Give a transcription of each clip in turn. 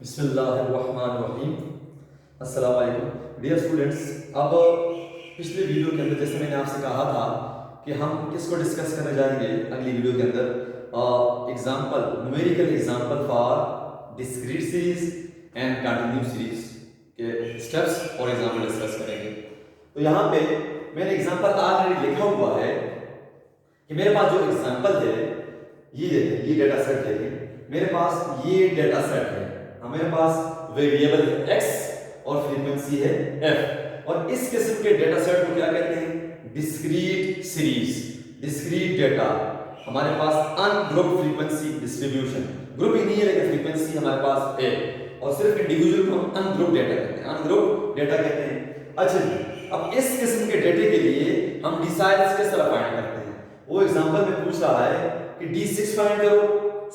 बिस्मिल्लाहिर्रहमानिर्रहीम। अस्सलाम वालेकुम डियर स्टूडेंट्स। अब पिछले वीडियो के अंदर जैसे मैंने आपसे कहा था कि हम किसको डिस्कस करने जाएंगे अगली वीडियो के अंदर, example numerical example for discrete series and continue series के स्टेप्स और एग्जाम्पल डिस्कस करेंगे। तो यहाँ पे मैंने एग्जाम्पल ऑलरेडी लिखा हुआ है कि मेरे पास जो एग्जाम्पल है ये डेटा सेट है, मेरे पास ये डेटा सेट है, हमारे पास वेरिएबल है x और फ्रीक्वेंसी है f, और इस किस्म के डेटा सेट को क्या कहते हैं? Discrete series. डिस्क्रीट डेटा, हमारे पास अनग्रुप फ्रीक्वेंसी डिस्ट्रीब्यूशन, ग्रुप ही नहीं है लेकिन फ्रीक्वेंसी हमारे पास है, और सिर्फ इंडिविजुअल को हम अनग्रुप डेटा कहते हैं, अनग्रुप डेटा कहते हैं। अच्छा जी, अब इस किस्म के डेटे के लिए हम डिसाइल्स किस तरह फाइंड करते हैं? वो एग्जांपल में पूछ रहा है कि D6 फाइंड करो,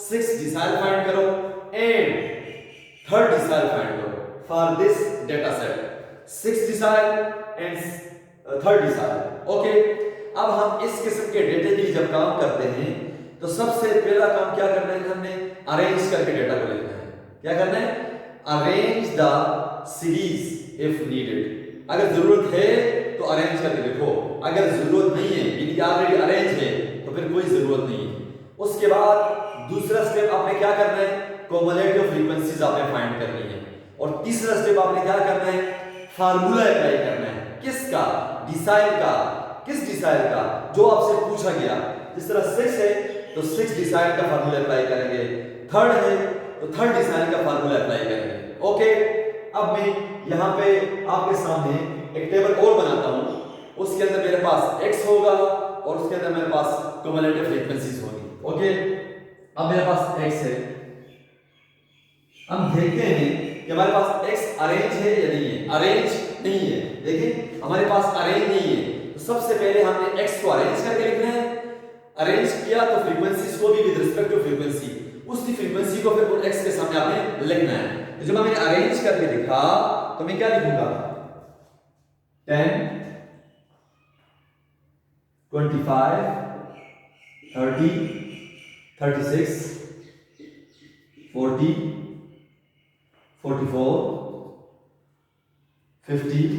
6 डिसाइल फाइंड करो एंड थर्ड डिसाइल फाइंड करो for this data set, 6 decile and third decile. Okay, अब हम इस किस्म के डेटे के लिए जब काम करते हैं तो सबसे पहला काम क्या करना है? हमने अरेंज करके डेटा को लिखना है। क्या करना है? Arrange the series if needed. अगर जरूरत है तो अरेंज करके लिखो, अगर जरूरत नहीं है यानी कि ऑलरेडी अरेंज है तो फिर कोई जरूरत नहीं है। उसके बाद दूसरा स्टेप आपने क्या करना है? कॉम्युलेटिव फ्रीक्वेंसीज आपने फाइंड करनी है, और तीसरा स्टेप आपने क्या करना है? फार्मूला अप्लाई करना है। किसका? डिसाइल का। किस डिसाइल का? जो आपसे पूछा गया। जिस तरह 6 है तो 6 डिसाइल का फार्मूला अप्लाई करेंगे, थर्ड है तो थर्ड डिसाइल का फार्मूला अप्लाई करेंगे। ओके, अब मैं यहाँ पे आपके सामने एक टेबल और बनाता हूँ, उसके अंदर मेरे पास x होगा और उसके अंदर मेरे पास कॉम्युलेटिव फ्रीक्वेंसीज होगी। ओके, अब मेरे पास x है, हम देखते हैं कि हमारे पास x अरेंज है या नहीं है। अरेंज नहीं है, देखिए हमारे पास अरेंज नहीं है, तो सबसे पहले हमने x को अरेंज करके लिखना है। अरेंज किया तो फ्रीक्वेंसीज को भी विद रिस्पेक्ट टू फ्रीक्वेंसी, उसी फ्रीक्वेंसी को फिर x के सामने आपने लिखना है। तो जब मैंने अरेंज करके लिखा तो मैं क्या लिखूंगा? 10 25 30 36 40 44 50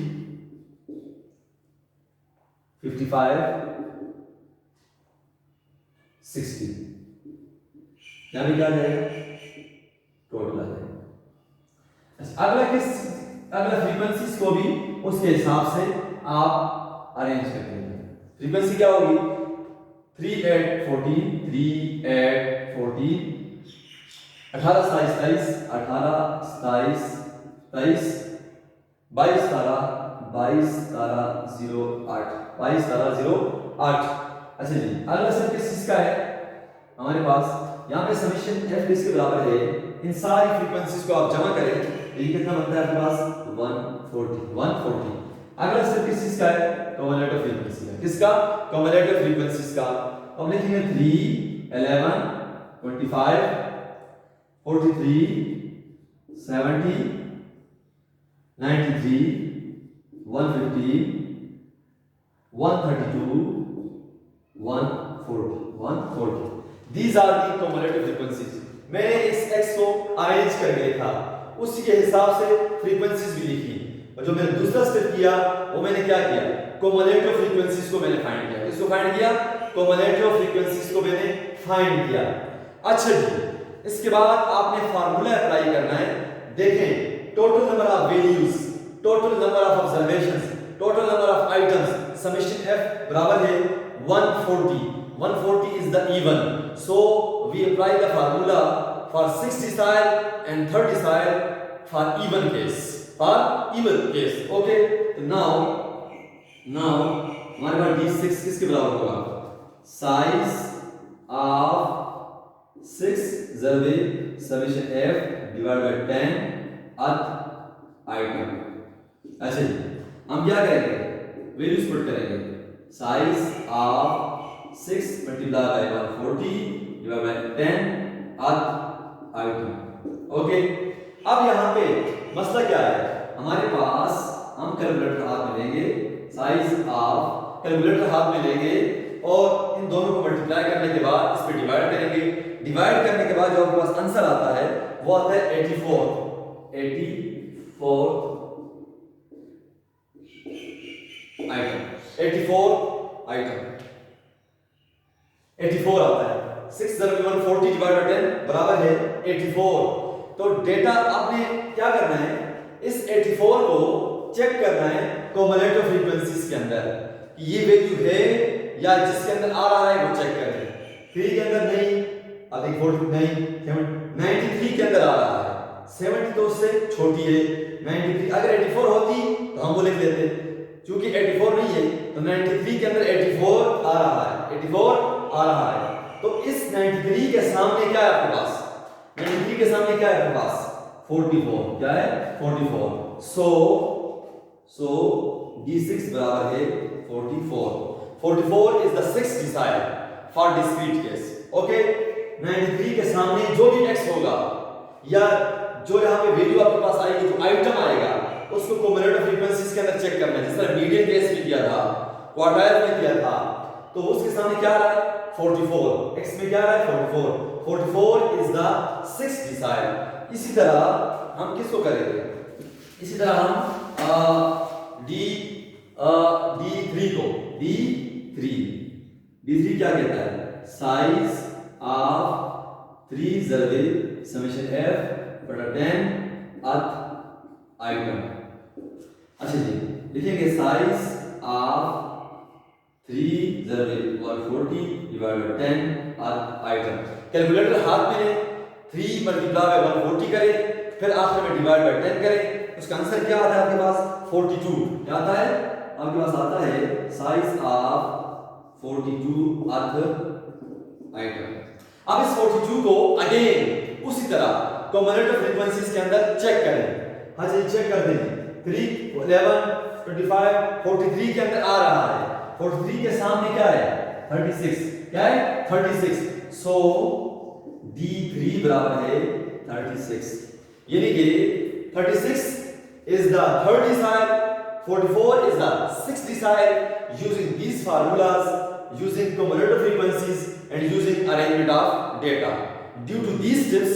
55 60। यहाँ भी क्या आ जाएगा? टोटल आ जाएगा। अगला फ्रीक्वेंसीज को भी उसके हिसाब से आप अरेंज कर लेंगे। फ्रीक्वेंसी क्या होगी? 3 8 14 3 8 14 18 27 18 27 23 22 17 22 17 08 22 17 08। अच्छा जी, अगला सब किस चीज का है? हमारे पास यहाँ पे समेशन f किसके बराबर है? इन सारी फ्रीक्वेंसीज को आप जमा करें तो ये कितना बनता है आपके पास? 140। अगला स्टेप किस चीज का है? कॉम्युलेटिव फ्रीक्वेंसी का। किसका? कॉम्युलेटिव फ्रीक्वेंसीज का। अब लिखेंगे 3 11 25 43 70 93 150 132 140। These are the cumulative frequencies. मैंने इस x को अरेंज करके लिखा, उसी के हिसाब से फ्रीक्वेंसीज भी लिखी, और जो मैंने दूसरा स्टेप किया वो मैंने क्या किया? कॉम्युलेटिव फ्रीक्वेंसीज को मैंने फाइंड किया। किसको फाइंड किया? कॉम्युलेटिव फ्रीक्वेंसीज को मैंने फाइंड किया। अच्छा जी, इसके बाद आपने फार्मूला अप्लाई करना है। देखें, total number of values, total number of observations, total number of items, summation f बराबर है 140. 140 is the even, so we apply the formula for 6 decile and third decile for even case, okay. So now हमारे पास D6 किसके बराबर होगा? size of 6 जरबे summation f divided by 10 अथ item. अच्छा जी, हम क्या करेंगे? वैल्यूज पुट करेंगे। Size of 6 multiply by 140 divide by 10 अथ आइटम। ओके, अब यहाँ पे मसला क्या है? हमारे पास हम कैलकुलेटर हाथ में लेंगे, साइज ऑफ कैलकुलेटर हाथ में लेंगे और इन दोनों को मल्टीप्लाई करने के बाद इस पे डिवाइड करेंगे। डिवाइड करने के बाद जो आपके पास आंसर आता है वो आता है 84। 84 आइटम 84 आता है। 6 × 140 डिवाइड बाय 10 बराबर है 84। तो डेटा आपने क्या करना है, इस 84 को चेक करना है कॉम्युलेटिव फ्रीक्वेंसीज के अंदर, ये वैल्यू है या जिसके अंदर आ रहा है वो चेक करें। 3 के अंदर नहीं, अब 40 नहीं, 93 के अंदर आ रहा है, 70 तो उससे छोटी है 93। अगर 84 होती तो हम वो लिख लेते, क्योंकि 84 नहीं है तो 93 के अंदर 84 आ रहा है, 84 आ रहा है। तो इस 93 के सामने क्या है आपके पास, 93 के सामने क्या है आपके पास 44, क्या है 44। सो D6 बराबर है 44। 44 is the sixth decile for discrete case. Okay, 93 के सामने जो भी x होगा या जो यहाँ पे वैल्यू आपके पास आएगी, जो आइटम आएगा, उसको कॉम्युलेटिव फ्रीक्वेंसीज के अंदर चेक करना है। जिस तरह मीडियन केस में किया था, क्वार्टाइल में किया था, तो उसके सामने क्या आ रहा है 44, x में क्या आ रहा है 44। 44 इज द सिक्स्थ डिसाइल। इसी तरह हम किसको करेंगे, इसी तरह हम D3 को, D3 क्या कहता है, साइज ऑफ 3 जरबे समेशन f बटा 10 अर्थ आइटम। अच्छा जी, लिखेंगे size of 3 जरबे 140 divide by 10 earth item. Calculator हाथ में लें, 3 मल्टीप्लाई बाय 140 करें, फिर आखिर में डिवाइड बाय 10 करें, उसका आंसर क्या आता है आपके पास 42। क्या आता है आपके पास, आता है साइज ऑफ 42 अर्थ आइटम। अब इस 42 को अगेन उसी तरह कॉम्युलेटिव फ्रीक्वेंसीज के अंदर चेक करें। हाँ जी, चेक कर दें। 3 11 25 43 के अंदर आ रहा है, 43 के सामने क्या है 36, क्या है 36। सो D3 बराबर है 36, यानी कि 36 is the third decile, 44 is the sixth decile. Using these formulas, using cumulative frequencies and using arrangement of data, due to these steps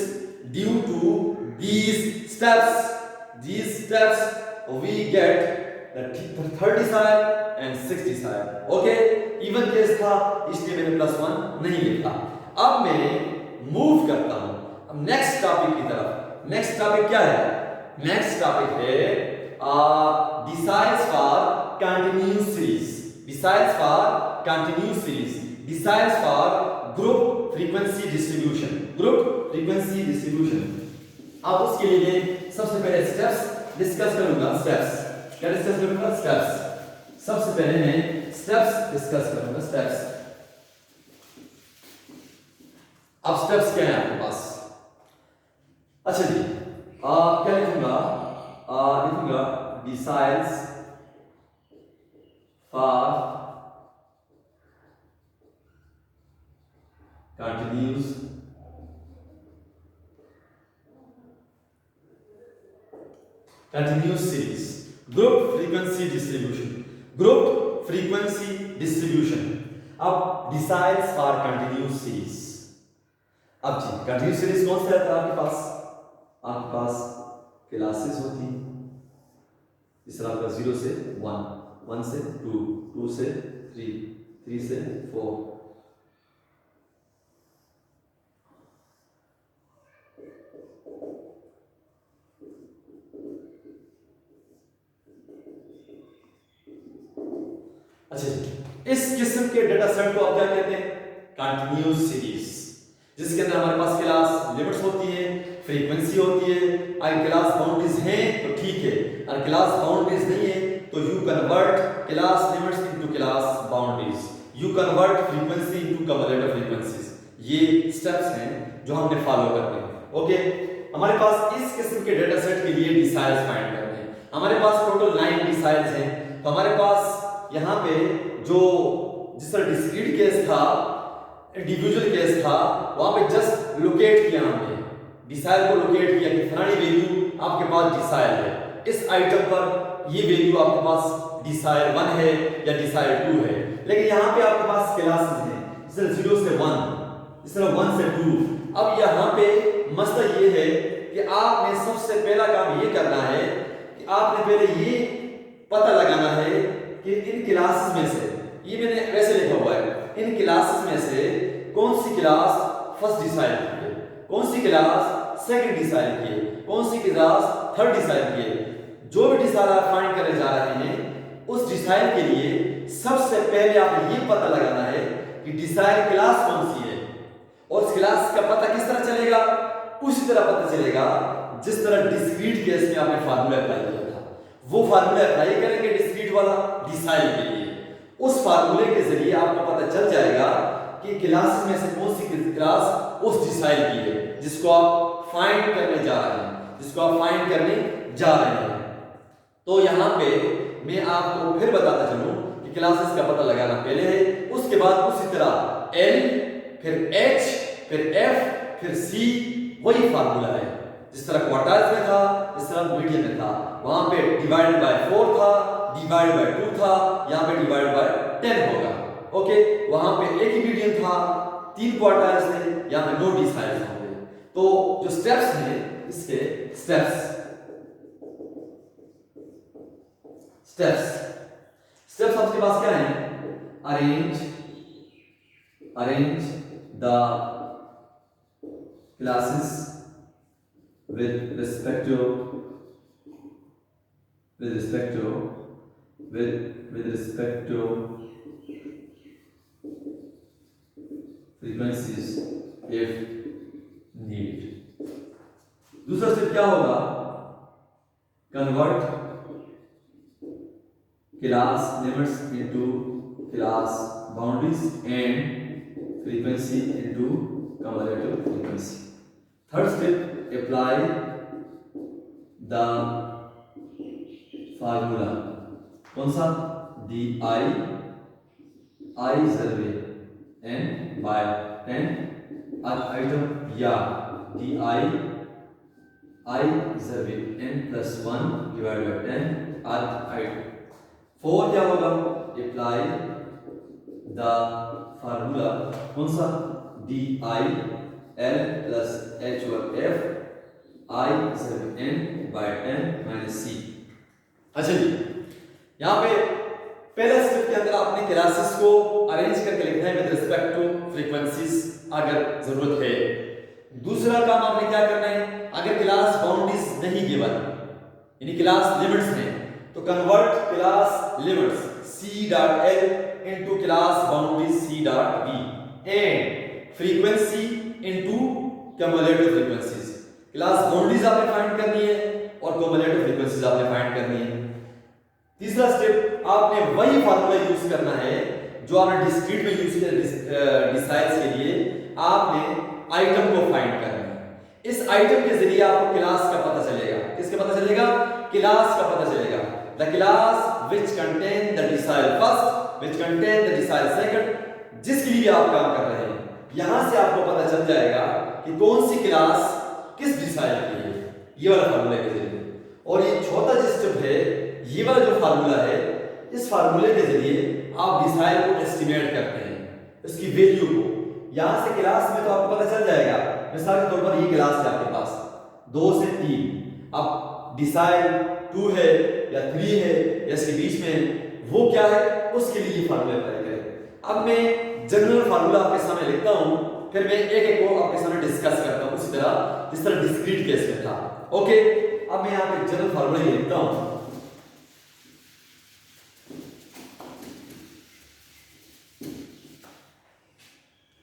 we get the third decile and sixth decile. Okay, even case था इसलिए मैंने +1 नहीं लिखा। अब मैं move करता हूं अब नेक्स्ट टॉपिक की तरफ। नेक्स्ट टॉपिक क्या है, नेक्स्ट टॉपिक है deciles for continuous series, deciles for continuous series, deciles for group frequency distribution, group frequency distribution। अब उसके लिए सबसे पहले स्टेप्स डिस्कस करूंगा। स्टेप्स क्या डिस्कस करूंगा, स्टेप्स। सबसे पहले मैं स्टेप्स डिस्कस करूंगा, स्टेप्स। अब स्टेप्स क्या है आपके पास, अच्छा जी, क्या लिखूंगा, लिखूंगा deciles for continuous series, group frequency distribution, group frequency distribution। अब deciles for continuous series। अब जी continuous series कौन सा रहता है आपके पास, आपके पास क्लासेस होती हैं। इस तरह आपका 0 से 1, 1 से 2, 2 से 3, 3 से 4। अच्छा, इस किस्म के डेटा सेट को आप क्या कहते हैं, कंटिन्यूअस सीरीज, जिसके अंदर हमारे पास क्लास लिमिट्स होती है, फ्रीक्वेंसी होती है। अगर क्लास बाउंड्रीज हैं तो ठीक है, अगर क्लास बाउंड्रीज नहीं है तो you convert class limits into class boundaries, you convert frequency into cumulative frequencies. ये स्टेप्स हैं जो हमने फॉलो करने हैं। ओके, हमारे पास इस किस्म के डेटा सेट के लिए डिसाइल्स फाइंड करने हैं। हमारे पास टोटल 9 डिसाइल्स हैं। तो हमारे पास यहाँ पे जो जिस तरह डिस्क्रीट केस था, इंडिविजुअल केस था, वहां पे जस्ट लोकेट किया हमने, डिसाइल को लोकेट किया कि फलानी वैल्यू आपके पास डिसाइल है, इस आइटम पर ये वैल्यू आपके पास डिसाइल 1 है या डिसाइल 2 है। लेकिन यहाँ पे आपके पास क्लासेस हैं, इस तरह 0 से 1, इस तरह 1 से 2। अब यहाँ पे मसला ये है कि आपने सबसे पहला काम ये करना है कि आपने पहले ये पता लगाना है कि इन क्लासेस में से, ये मैंने वैसे लिखा हुआ है, इन क्लासेस में से कौन सी क्लास फर्स्ट डिसाइड की है, कौन सी क्लास सेकंड डिसाइड की है, कौन सी क्लास थर्ड डिसाइड की है। जो भी डिसाइड आप फाइंड करने जा रहे हैं उस डिसाइड के लिए सबसे पहले आपको ये पता लगाना है कि डिसाइड क्लास कौन सी है, और उस क्लास का पता किस तरह चलेगा, उसी तरह पता चलेगा जिस तरह डिस्क्रीट केस में आपने फार्मूला अप्लाई किया था, वो फार्मूला अप्लाई करेंगे डिस्क्रीट वाला डिसाइड के लिए। उस फार्मूले के जरिए आपको पता चल जाएगा कि क्लासेस में से कौन सी क्लास उस डिसाइड की है जिसको आप फाइंड करने जा रहे हैं, जिसको आप फाइंड करने जा रहे हैं। तो यहाँ पे मैं आपको फिर बताता चलूं कि क्लासेस का पता लगाना पहले है, उसके बाद उसी तरह L फिर H फिर F फिर C, वही फार्मूला है जिस तरह क्वार्टाइल्स में था, इस तरह मीडियन में था। वहां पे डिवाइडेड बाय 4 था, डिवाइडेड बाय 2 था, यहाँ पे डिवाइडेड बाय 10 होगा। ओके, वहां पे एक ही मीडियन था, 3 क्वार्टाइल्स थे, यहाँ पे 2 डिसाइड्स होंगे। तो जो स्टेप्स हैं इसके स्टेप्स आपके पास क्या है, arrange the classes with respect to frequencies if needed। दूसरा स्टेप क्या होगा, convert class limits into class boundaries and frequency into cumulative frequency। Third step, apply the formula, कौन सा, डी आई सर्वे एन बाय 10 आइटम, या D I सर्वे N plus 1 divide by 10 item. 4 क्या होगा, अप्लाई द फार्मूला, कौन सा, D I L plus H और F I serve N by 10 minus C। अच्छा जी, यहाँ पे पहले स्टेप के अंदर आपने क्लासेस को अरेंज करके लिखना है विद रिस्पेक्ट टू फ्रीक्वेंसीज अगर जरूरत है। दूसरा काम आपने क्या करना है, अगर क्लास बाउंड्रीज नहीं गिवन यानी क्लास लिमिट्स में, तो convert class limits C dot L into class boundaries C dot B and frequency into cumulative frequencies. Class boundaries आपने फाइंड करनी है और क्युमुलेटिव फ्रीक्वेंसीज आपने फाइंड करनी है। तीसरा स्टेप, आपने वही फार्मूला यूज करना है जो आपने डिस्क्रीट में यूज किया डिसाइड्स के लिए, आपने आइटम को फाइंड करना है। इस आइटम के जरिए आपको क्लास का पता चलेगा, किसका पता चलेगा, क्लास का पता चलेगा। The class which contain the decide first, which contain the decide second, जिसके लिए आप काम कर रहे हैं। यहां से आपको पता चल जाएगा कि कौन सी क्लास किस डिसाइड की है, ये वाला फार्मूला के जरिए। और ये चौथा जो स्टेप है, ये वाला जो फार्मूला है, इस फार्मूले के जरिए आप डिसाइड को एस्टिमेट करते हैं, इसकी वैल्यू को। यहां से क्लास में तो आपको पता चल जाएगा, मिसाल के तौर पर ये क्लास है आपके पास 2 से 3, अब डिसाइड 2 है या 3 है या इसके बीच में वो क्या है, उसके लिए ये फार्मूला अप्लाई करें। अब मैं जनरल फार्मूला आपके सामने लिखता हूं, फिर मैं एक एक को आपके सामने डिस्कस करता हूं, उसी तरह जिस तरह डिस्क्रीट केस में था। ओके, अब मैं यहां पे जनरल फार्मूला ये लिखता हूं,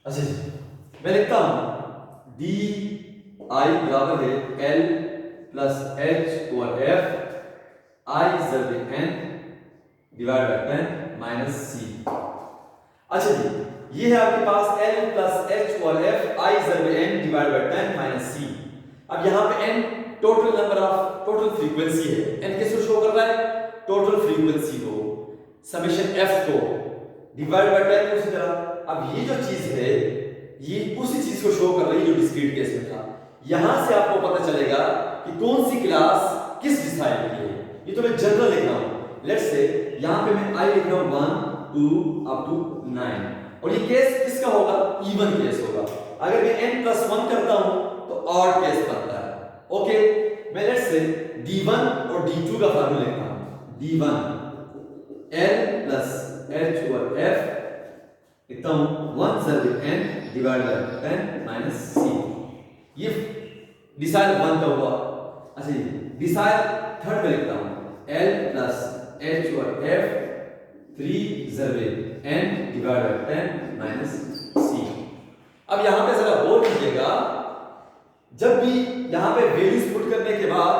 अच्छा जी, मैं लिखता हूं डी आई बराबर है L plus H over F I serve N divide by 10 minus C। अच्छा जी, ये है आपके पास L प्लस H और F I serve N divide by 10 minus C। अब यहाँ पे N total number of total frequency है, N किसको शो कर रहा है, टोटल फ्रीक्वेंसी को, समेशन F को डिवाइड बाय 10 उसी तरह। अब ये जो चीज है ये उसी चीज को शो कर रही है जो डिस्क्रीट केस में था। यहां से आपको पता चलेगा कि कौन सी क्लास किस डिसाइड की है। ये तो मैं जनरल लिख रहा हूं, लेट्स से यहां पे मैं I लिख रहा हूं 1 2 अप टू 9, और ये केस किसका होगा, इवन केस होगा। अगर मैं n+1 करता हूं तो ऑड केस बनता है, ओके, मैं लेट्स से d1 और d2 का फार्मूला लिखता हूं। d1 l plus h over f लिखता हूं 1 सर्वे n divide by 10 minus c। ये डिसाइल 1 का हुआ। अच्छा जी, डिसाइल थर्ड में लिखता हूं l plus h over f 3 survey n divide by 10 minus c। अब यहां पे जरा गौर कीजिएगा, जब भी यहां पे वैल्यूज पुट करने के बाद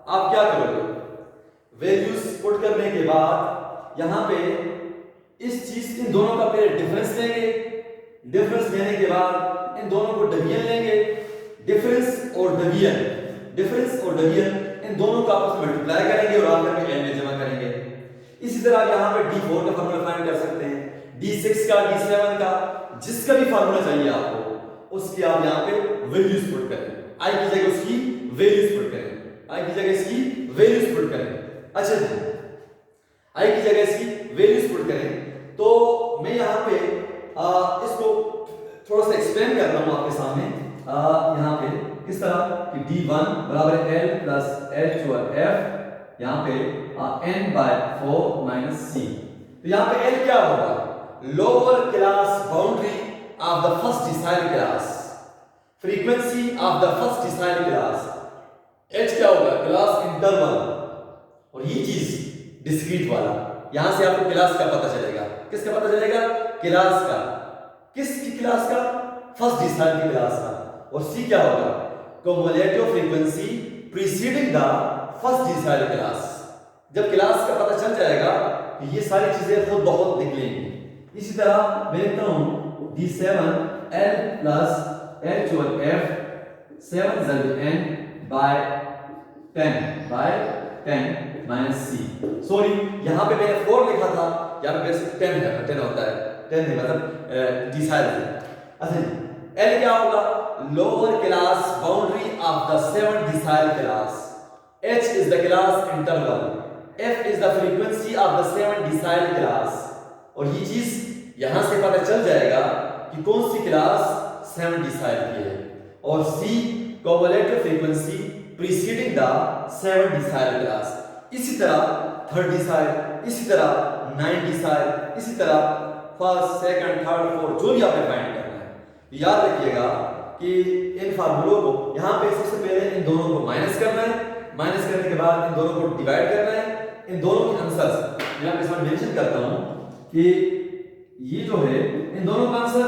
आप क्या करोगे? वैल्यूज पुट करने के बाद यहां पे इस चीज इन दोनों का पहले डिफरेंस लेंगे, डिफरेंस लेने के बाद इन दोनों को डिवीजन लेंगे, डिफरेंस और डिवीजन इन दोनों का आपस में मल्टीप्लाई करेंगे और आखिर में n में जमा करेंगे। इसी तरह आप यहां पे d4 का फार्मूला फाइंड कर सकते हैं, d6 का, d7 का, जिसका भी फार्मूला चाहिए आपको उसकी आप यहां पे वैल्यूज पुट करें। i की जगह उसकी वैल्यूज पुट करें, i की जगह इसकी वैल्यूज पुट करें। अच्छा जी, i की जगह इसकी वैल्यूज पुट करें। तो मैं यहां पे इसको थोड़ा सा एक्सप्लेन कर रहा हूं आपके सामने। यहां पे किस तरह कि d1 बराबर l plus h over f, यहां पे n बाय 4 माइनस c। तो यहां पे l क्या होगा? Lower class boundary of the first decile class, frequency of the first decile class. h क्या होगा? क्लास इंटरवल, और ये चीज डिस्क्रीट वाला। यहां से आपको क्लास का पता चलेगा। किसका पता चलेगा? क्लास का। किसकी क्लास का? फर्स्ट डिसाइल की क्लास का। और c क्या होगा? cumulative frequency preceding the first decile class। जब क्लास का पता चल जाएगा तो ये सारी चीजें खुद बहुत निकलेंगी। इसी तरह मैं लिखता हूं d7 l plus h over f 7 survey n by 10 minus c। Sorry, यहां पे मैंने 4 लिखा था, यहां पे वैसे 10 है, 10 होता है, 10 है मतलब डिसाइल। अच्छा, l क्या होगा? Lower class boundary of the 7 decile class. h is the class interval, f is the frequency of the 7 decile class. और ये चीज यहां से पता चल जाएगा कि कौन सी क्लास 7 डिसाइल की है। और c cumulative frequency preceding the 7 decile class. इसी तरह थर्ड डिसाइल, इसी तरह 9 डिसाइल, इसी तरह फर्स्ट, सेकंड, थर्ड, फोर्थ, जो भी आपने फाइंड करना है। याद रखिएगा कि इन फार्मूलों को यहां पे सबसे पहले इन दोनों को माइनस करना है, माइनस करने के बाद इन दोनों को डिवाइड करना है। इन दोनों के आंसर मैं आपके सामने मेंशन करता हूं कि ये जो है इन दोनों का आंसर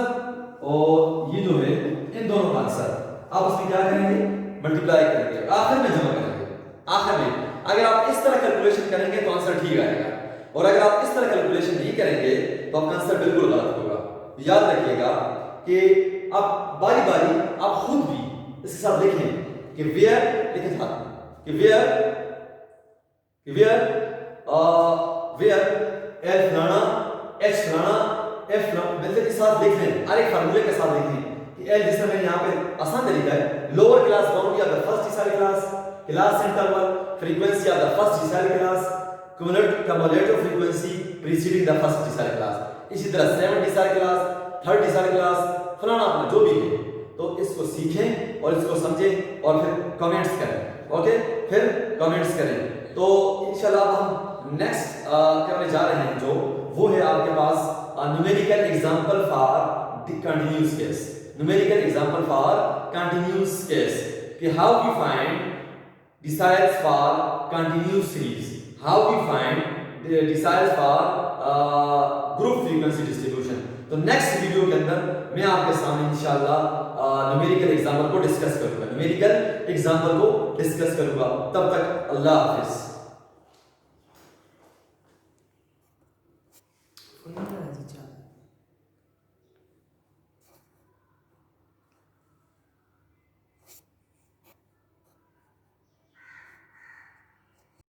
और ये जो है इन दोनों का आंसर आप उसमें क्या करेंगे? मल्टीप्लाई करेंगे, आखिर में जमा करेंगे। आखिर में अगर आप इस तरह कैलकुलेशन करेंगे तो आंसर ठीक आएगा, और अगर आप इस तरह कैलकुलेशन नहीं करेंगे तो आपका आंसर बिल्कुल गलत होगा। याद रखिएगा कि आप बारी बारी आप खुद भी इसके साथ लिखें कि वेयर लिखे था कि वेयर एल फलाना, एच फलाना, एफ फलाना, मतलब के साथ लिख लें, हर एक फार्मूले के साथ लिखें कि एल, जिसमें मैंने यहाँ पे आसान तरीका है, lower class boundary of the first decile class, class interval, frequency of the first decile class, cumulative frequency preceding the first decile class. इसी तरह 7 decile class, third decile class, फलाना जो भी है। तो इसको सीखें और इसको समझें और फिर कमेंट्स करें। ओके, फिर कमेंट्स करें। तो इंशाल्लाह हम नेक्स्ट करने जा रहे हैं, जो वो है आपके पास numerical example for continuous case. Numerical example for continuous case कि how we find deciles for continuous series, how we find the deciles for group frequency distribution। तो नेक्स्ट वीडियो के अंदर मैं आपके सामने इंशाल्लाह न्यूमेरिकल एग्जांपल को डिस्कस करूंगा, तब तक अल्लाह हाफिज।